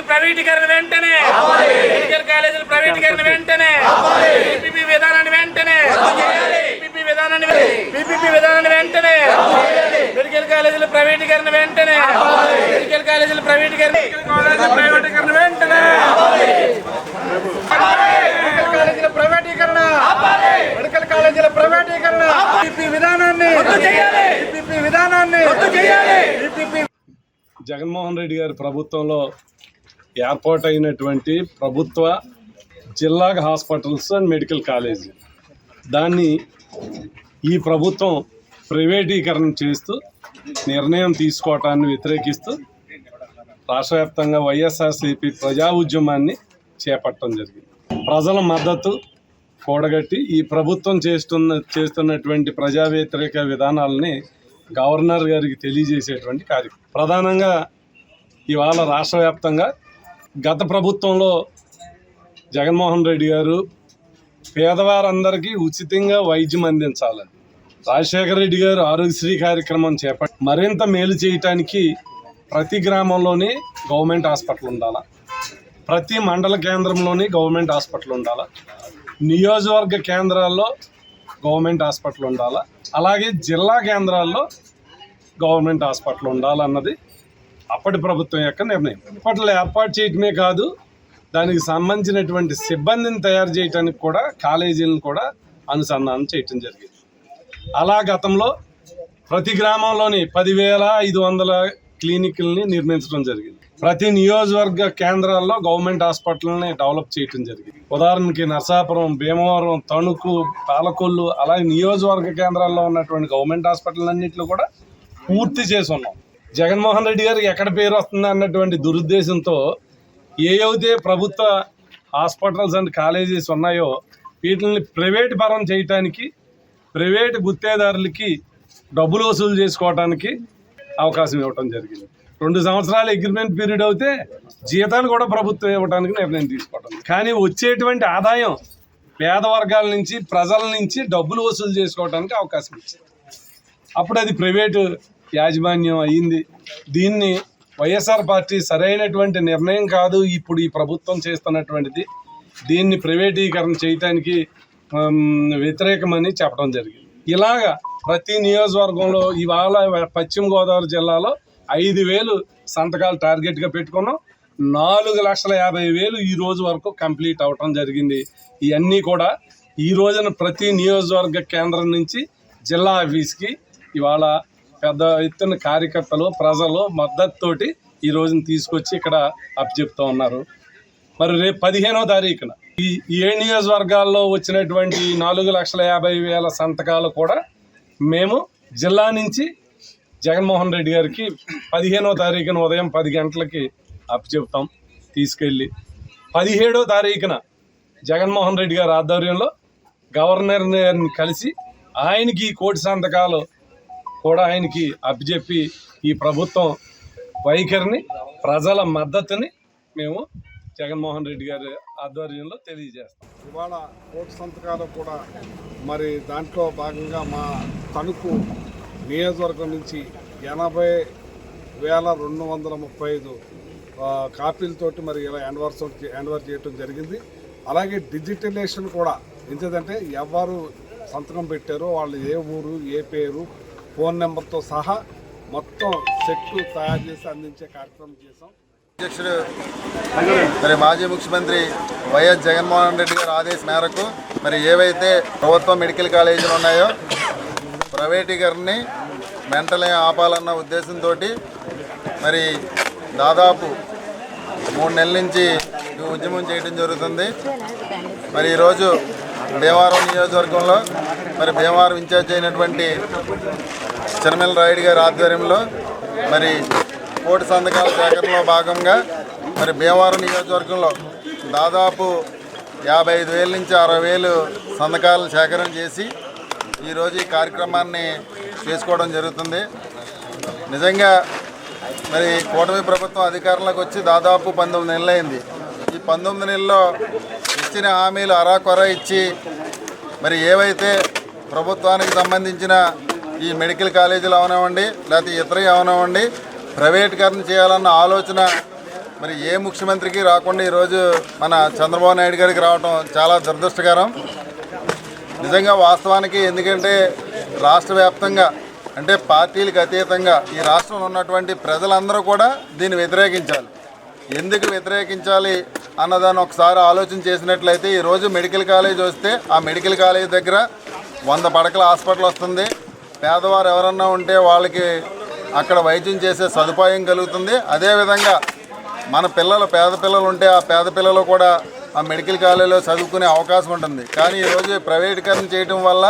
ప్రైవేటీకరణ వెంటనే, మెడికల్ కాలేజీల ప్రైవేటీకరణ వెంటనే, పీపీపీ విధానాన్ని వెంటనే, పీపీపీ విధానాన్ని వెంటనే, మెడికల్ కాలేజీల ప్రైవేటీకరణ వెంటనే, మెడికల్ కాలేజీల ప్రైవేటీకరణ వెంటనే, మెడికల్ కాలేజీల ప్రైవేటీకరణ, మెడికల్ కాలేజీల ప్రైవేటీకరణ, పీపీపీ విధానాన్ని జగన్మోహన్ రెడ్డి గారి ప్రభుత్వంలో ఏర్పాటైనటువంటి ప్రభుత్వ జిల్లా హాస్పిటల్స్ అండ్ మెడికల్ కాలేజీ దాన్ని ఈ ప్రభుత్వం ప్రైవేటీకరణ చేస్తూ నిర్ణయం తీసుకోవటాన్ని వ్యతిరేకిస్తూ రాష్ట్ర వ్యాప్తంగా వైఎస్ఆర్సీపీ ప్రజా ఉద్యమాన్ని చేపట్టడం జరిగింది. ప్రజల మద్దతు కూడగట్టి ఈ ప్రభుత్వం చేస్తున్నటువంటి ప్రజా వ్యతిరేక విధానాలని గవర్నర్ గారికి తెలియజేసేటువంటి కార్యక్రమం. ప్రధానంగా ఇవాళ రాష్ట్ర వ్యాప్తంగా గత ప్రభుత్వంలో జగన్మోహన్ రెడ్డి గారు పేదవారందరికీ ఉచితంగా వైద్యం అందించాలని రాజశేఖర రెడ్డి గారు ఆరోగ్యశ్రీ కార్యక్రమం చేపట్టి మరింత మేలు చేయటానికి ప్రతి గ్రామంలోని గవర్నమెంట్ హాస్పిటల్ ఉండాలా, ప్రతి మండల కేంద్రంలోని గవర్నమెంట్ హాస్పిటల్ ఉండాలా, నియోజకవర్గ కేంద్రాల్లో గవర్నమెంట్ హాస్పిటల్ ఉండాలా, అలాగే జిల్లా కేంద్రాల్లో గవర్నమెంట్ హాస్పిటల్ ఉండాలన్నది అప్పటి ప్రభుత్వం యొక్క నిర్ణయం. హాస్పిటల్ ఏర్పాటు చేయటమే కాదు, దానికి సంబంధించినటువంటి సిబ్బందిని తయారు చేయడానికి కూడా కాలేజీలను కూడా అనుసంధానం చేయటం జరిగింది. అలా గతంలో ప్రతి గ్రామంలోని 10,500 క్లినిక్లని నిర్మించడం జరిగింది. ప్రతి నియోజకవర్గ కేంద్రాల్లో గవర్నమెంట్ హాస్పిటల్ని డెవలప్ చేయటం జరిగింది. ఉదాహరణకి నరసాపురం, భీమవరం, తణుకు, పాలకొల్లు అలాగే నియోజకవర్గ కేంద్రాల్లో ఉన్నటువంటి గవర్నమెంట్ హాస్పిటల్ అన్నింటిలో కూడా పూర్తి చేసి ఉన్నాం. జగన్మోహన్ రెడ్డి గారికి ఎక్కడ పేరు వస్తుంది అన్నటువంటి దురుద్దేశంతో ఏవైతే ప్రభుత్వ హాస్పిటల్స్ అండ్ కాలేజెస్ ఉన్నాయో వీటిని ప్రైవేట్ పరం చేయటానికి, ప్రైవేట్ గుత్తేదారులకి డబ్బులు వసూలు చేసుకోవడానికి అవకాశం ఇవ్వటం జరిగింది. 2 సంవత్సరాల అగ్రిమెంట్ పీరియడ్ అయితే జీతాలు కూడా ప్రభుత్వం ఇవ్వడానికి నిర్ణయం తీసుకోవటం. కానీ వచ్చేటువంటి ఆదాయం పేద వర్గాల నుంచి, ప్రజల నుంచి డబ్బులు వసూలు చేసుకోవడానికి అవకాశం ఇచ్చింది. అప్పుడు అది ప్రైవేటు యాజమాన్యం అయ్యింది. దీన్ని వైఎస్ఆర్ పార్టీ సరైనటువంటి నిర్ణయం కాదు ఇప్పుడు ఈ ప్రభుత్వం చేస్తున్నటువంటిది, దీన్ని ప్రైవేటీకరణ చేయటానికి వ్యతిరేకమని చెప్పడం జరిగింది. ఇలాగా ప్రతి నియోజకవర్గంలో ఇవాళ పశ్చిమ గోదావరి జిల్లాలో 5,000 సంతకాలు టార్గెట్గా పెట్టుకున్నాం. 4,50,000 ఈ రోజు వరకు కంప్లీట్ అవటం జరిగింది. ఇవన్నీ కూడా ఈ రోజున ప్రతి నియోజకవర్గ కేంద్రం నుంచి జిల్లా ఆఫీస్కి ఇవాళ పెద్ద ఎత్తున కార్యకర్తలు, ప్రజలు మద్దతుతోటి ఈ రోజున తీసుకొచ్చి ఇక్కడ అప్పచెప్తూ ఉన్నారు. మరి రేపు 15వ తారీఖున ఈ 7 నియోజకవర్గాల్లో వచ్చినటువంటి 4,50,000 సంతకాలు కూడా మేము జిల్లా నుంచి జగన్మోహన్ రెడ్డి గారికి 15వ తారీఖున ఉదయం 10 గంటలకి అప్పచెప్తాం. తీసుకెళ్ళి 17వ తారీఖున జగన్మోహన్ రెడ్డి గారి ఆధ్వర్యంలో గవర్నర్ని కలిసి ఆయనకి 1 కోటి సంతకాలు కూడా ఆయనకి అప్పచెప్పి ఈ ప్రభుత్వం వైఖరిని, ప్రజల మద్దతుని మేము జగన్మోహన్ రెడ్డి గారి ఆధ్వర్యంలో తెలియజేస్తాం. ఇవాళ 1 కోటి సంతకాలు కూడా మరి దాంట్లో భాగంగా మా తణుకు నియోజకవర్గం నుంచి 80,235 కాపీలతోటి మరి ఇలా హ్యాండ్ఓవర్ చేయడం జరిగింది. అలాగే డిజిటలైజేషన్ కూడా ఎందుకంటే ఎవరు సంతకం పెట్టారో వాళ్ళు ఏ ఊరు, ఏ పేరు, ఫోన్ నెంబర్తో సహా మొత్తం సెట్ తయారు చేసి అందించే కార్యక్రమం చేశాం. అధ్యక్షుడు మరి మాజీ ముఖ్యమంత్రి వైఎస్ జగన్మోహన్ రెడ్డి గారి ఆదేశం మేరకు మరి ఏవైతే ప్రభుత్వ మెడికల్ కాలేజీలు ఉన్నాయో ప్రైవేటీకరణని వెంటనే ఆపాలన్న ఉద్దేశంతో మరి దాదాపు 3 నెలల నుంచి ఉద్యమం చేయడం జరుగుతుంది. మరి ఈరోజు భీమవరం నియోజకవర్గంలో మరి భీమవరం ఇన్ఛార్జ్ అయినటువంటి చెర్మల రాయుడు గారి ఆధ్వర్యంలో మరి 1 కోటి సంతకాల సేకరణలో భాగంగా మరి భీమవరం నియోజకవర్గంలో దాదాపు 55,000 నుంచి 60,000 సంతకాలను సేకరణ చేసి ఈరోజు ఈ కార్యక్రమాన్ని చేసుకోవడం జరుగుతుంది. నిజంగా మరి కూటమి ప్రభుత్వం అధికారంలోకి వచ్చి దాదాపు 19 నెలలైంది. ఈ 19 నెలల్లో ఇచ్చిన హామీలు అరాకొర ఇచ్చి మరి ఏవైతే ప్రభుత్వానికి సంబంధించిన ఈ మెడికల్ కాలేజీలు అవనివ్వండి లేకపోతే ఇతర అవనివ్వండి ప్రైవేటీకరణ చేయాలన్న ఆలోచన మరి ఏ ముఖ్యమంత్రికి రాకుండా ఈరోజు మన చంద్రబాబు నాయుడు గారికి రావడం చాలా దురదృష్టకరం. నిజంగా వాస్తవానికి ఎందుకంటే రాష్ట్ర వ్యాప్తంగా అంటే పార్టీలకు అతీతంగా ఈ రాష్ట్రంలో ఉన్నటువంటి ప్రజలందరూ కూడా దీన్ని వ్యతిరేకించాలి. ఎందుకు వ్యతిరేకించాలి అన్నదాన్ని ఒకసారి ఆలోచన చేసినట్లయితే ఈరోజు మెడికల్ కాలేజ్ వస్తే ఆ మెడికల్ కాలేజ్ దగ్గర 100 పడకల హాస్పిటల్ వస్తుంది. పేదవారు ఎవరన్నా ఉంటే వాళ్ళకి అక్కడ వైద్యం చేసే సదుపాయం కలుగుతుంది. అదేవిధంగా మన పిల్లలు పేద పిల్లలు ఉంటే ఆ పేద పిల్లలు కూడా ఆ మెడికల్ కాలేజీలో చదువుకునే అవకాశం ఉంటుంది. కానీ ఈరోజు ప్రైవేటీకరణ చేయడం వల్ల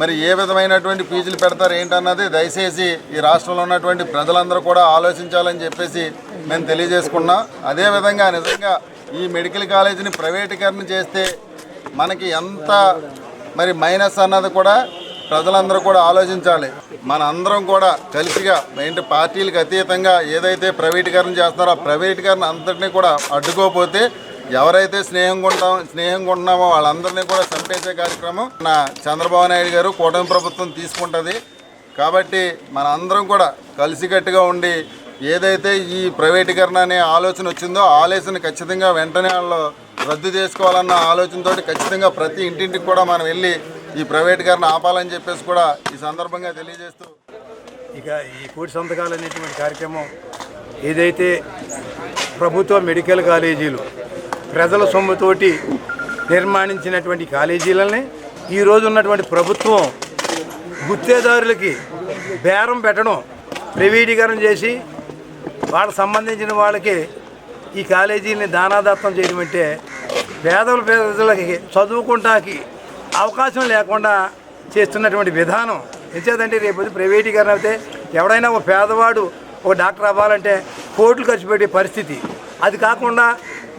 మరి ఏ విధమైనటువంటి ఫీజులు పెడతారు ఏంటన్నది దయచేసి ఈ రాష్ట్రంలో ఉన్నటువంటి ప్రజలందరూ కూడా ఆలోచించాలని చెప్పేసి మేము తెలియజేసుకున్నాం. అదేవిధంగా నిజంగా ఈ మెడికల్ కాలేజీని ప్రైవేటీకరణ చేస్తే మనకి ఎంత మరి మైనస్ అన్నది కూడా ప్రజలందరూ కూడా ఆలోచించాలి. మన అందరం కూడా కలిసిగా ఏంటి పార్టీలకు అతీతంగా ఏదైతే ప్రైవేటీకరణ చేస్తున్నారో ఆ ప్రైవేటీకరణ అంతటినీ కూడా అడ్డుకోకపోతే ఎవరైతే స్నేహంగా ఉంటున్నామో వాళ్ళందరినీ కూడా చంపేసే కార్యక్రమం మన చంద్రబాబు నాయుడు గారు కూటమి ప్రభుత్వం తీసుకుంటుంది. కాబట్టి మన అందరం కూడా కలిసికట్టుగా ఉండి ఏదైతే ఈ ప్రైవేటీకరణ అనే ఆలోచన వచ్చిందో ఆలోచన ఖచ్చితంగా వెంటనే వాళ్ళు రద్దు చేసుకోవాలన్న ఆలోచనతో ఖచ్చితంగా ప్రతి ఇంటింటికి కూడా మనం వెళ్ళి ఈ ప్రైవేటీకరణ ఆపాలని చెప్పేసి కూడా ఈ సందర్భంగా తెలియజేస్తూ ఇక ఈ కోటి సంతకాలు అనేటువంటి కార్యక్రమం ఏదైతే ప్రభుత్వ మెడికల్ కాలేజీలు ప్రజల సొమ్ముతోటి నిర్మాణించినటువంటి కాలేజీలని ఈరోజు ఉన్నటువంటి ప్రభుత్వం గుత్తేదారులకి బేరం పెట్టడం ప్రైవేటీకరణ చేసి వాళ్ళకి సంబంధించిన వాళ్ళకి ఈ కాలేజీని దానాదత్తం చేయడం అంటే ప్రజలకి చదువుకుంటానికి అవకాశం లేకుండా చేస్తున్నటువంటి విధానం. ఎంచేదంటే రేపు ప్రైవేటీకరణ అయితే ఎవడైనా ఒక పేదవాడు ఒక డాక్టర్ అవ్వాలంటే కోట్లు ఖర్చు పెట్టే పరిస్థితి. అది కాకుండా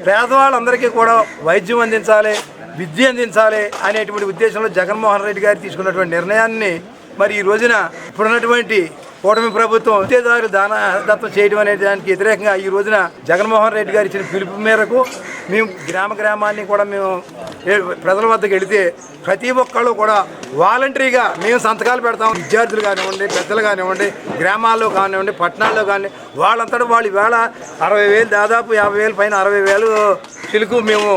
పేదవాళ్ళందరికీ కూడా వైద్యం అందించాలి, విద్య అందించాలి అనేటువంటి ఉద్దేశంలో జగన్మోహన్ రెడ్డి గారు తీసుకున్నటువంటి నిర్ణయాన్ని మరి ఈ రోజున ఇప్పుడున్నటువంటి కూటమి ప్రభుత్వం గుత్తేదారులు దానదత్తం చేయడం అనే దానికి వ్యతిరేకంగా ఈ రోజున జగన్మోహన్ రెడ్డి గారు ఇచ్చిన పిలుపు మేరకు మేము గ్రామాన్ని కూడా మేము ప్రజల వద్దకు వెళితే ప్రతి ఒక్కళ్ళు కూడా వాలంటరీగా మేము సంతకాలు పెడతాం. విద్యార్థులు కానివ్వండి, పెద్దలు కానివ్వండి, గ్రామాల్లో కానివ్వండి, పట్టణాల్లో కానివ్వండి, వాళ్ళంతటా వాళ్ళు ఈవేళ 60,000 దాదాపు 50,000 పైన 60,000 చిలుకు మేము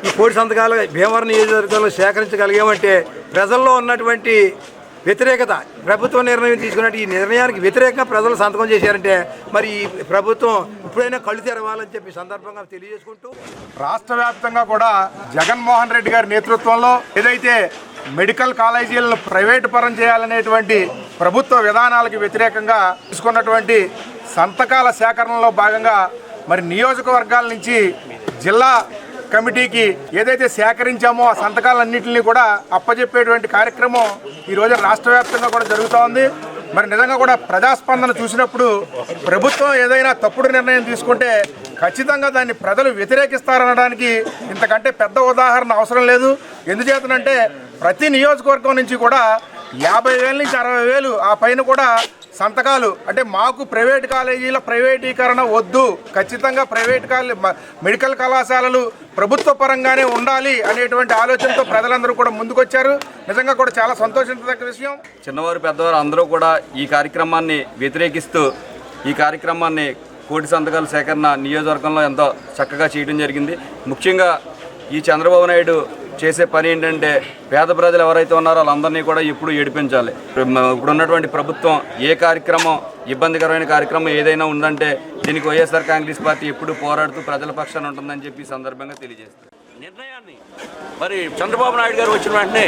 ఈ కోటి సంతకాలు భీమవరం నియోజకవర్గంలో సేకరించగలిగామంటే ప్రజల్లో ఉన్నటువంటి వ్యతిరేకత ప్రభుత్వం నిర్ణయం తీసుకున్నట్టు ఈ నిర్ణయానికి వ్యతిరేకంగా ప్రజలు సంతకం చేశారంటే మరి ఈ ప్రభుత్వం ఇప్పుడైనా కళ్ళు తెరవాలని చెప్పి సందర్భంగా తెలియజేసుకుంటూ రాష్ట్ర వ్యాప్తంగా కూడా జగన్మోహన్ రెడ్డి గారి నేతృత్వంలో ఏదైతే మెడికల్ కాలేజీలను ప్రైవేటు పరం చేయాలనేటువంటి ప్రభుత్వ విధానాలకు వ్యతిరేకంగా తీసుకున్నటువంటి సంతకాల సేకరణలో భాగంగా మరి నియోజకవర్గాల నుంచి జిల్లా కమిటీకి ఏదైతే సేకరించామో ఆ సంతకాలన్నింటినీ కూడా అప్పజెప్పేటువంటి కార్యక్రమం ఈరోజు రాష్ట్ర వ్యాప్తంగా కూడా జరుగుతూ ఉంది. మరి నిజంగా కూడా ప్రజాస్పందన చూసినప్పుడు ప్రభుత్వం ఏదైనా తప్పుడు నిర్ణయం తీసుకుంటే ఖచ్చితంగా దాన్ని ప్రజలు వ్యతిరేకిస్తారనడానికి ఇంతకంటే పెద్ద ఉదాహరణ అవసరం లేదు. ఎందుచేతనంటే ప్రతి నియోజకవర్గం నుంచి కూడా 50,000 నుంచి 60,000 ఆ పైన కూడా సంతకాలు అంటే మాకు ప్రైవేట్ కాలేజీల ప్రైవేటీకరణ వద్దు, ఖచ్చితంగా మెడికల్ కళాశాలలు ప్రభుత్వ పరంగానే ఉండాలి అనేటువంటి ఆలోచనతో ప్రజలందరూ కూడా ముందుకొచ్చారు. నిజంగా కూడా చాలా సంతోషించదగ్గ విషయం. చిన్నవారు పెద్దవారు అందరూ కూడా ఈ కార్యక్రమాన్ని వ్యతిరేకిస్తూ ఈ కార్యక్రమాన్ని కోటి సంతకాల సేకరణ నియోజకవర్గంలో ఎంతో చక్కగా చేయడం జరిగింది. ముఖ్యంగా ఈ చంద్రబాబు నాయుడు చేసే పని ఏంటంటే పేద ప్రజలు ఎవరైతే ఉన్నారో వాళ్ళందరినీ కూడా ఎప్పుడు ఏడిపించాలి. ఇప్పుడు ఉన్నటువంటి ప్రభుత్వం ఏ కార్యక్రమం ఇబ్బందికరమైన కార్యక్రమం ఏదైనా ఉందంటే దీనికి వైఎస్ఆర్ కాంగ్రెస్ పార్టీ ఎప్పుడు పోరాడుతూ ప్రజల పక్షాన ఉంటుందని చెప్పి సందర్భంగా తెలియజేస్తారు. నిర్ణయాన్ని మరి చంద్రబాబు నాయుడు గారు వచ్చిన వెంటనే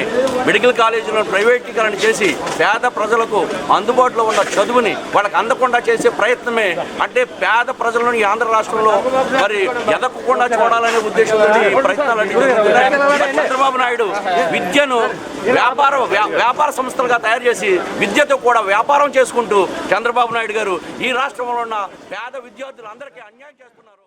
మెడికల్ కాలేజీలను ప్రైవేటీకరణ చేసి పేద ప్రజలకు అందుబాటులో ఉన్న చదువుని వాళ్ళకి అందకుండా చేసే ప్రయత్నమే. అంటే పేద ప్రజలను ఈ ఆంధ్ర రాష్ట్రంలో మరి ఎదగకుండా చూడాలనే ఉద్దేశంతో ప్రయత్నాలన్నీ జరుగుతున్నాయి. చంద్రబాబు నాయుడు విద్యను వ్యాపార సంస్థలుగా తయారు చేసి విద్యతో కూడా వ్యాపారం చేసుకుంటూ చంద్రబాబు నాయుడు గారు ఈ రాష్ట్రంలో ఉన్న పేద విద్యార్థులందరికీ అన్యాయం చేస్తున్నారు.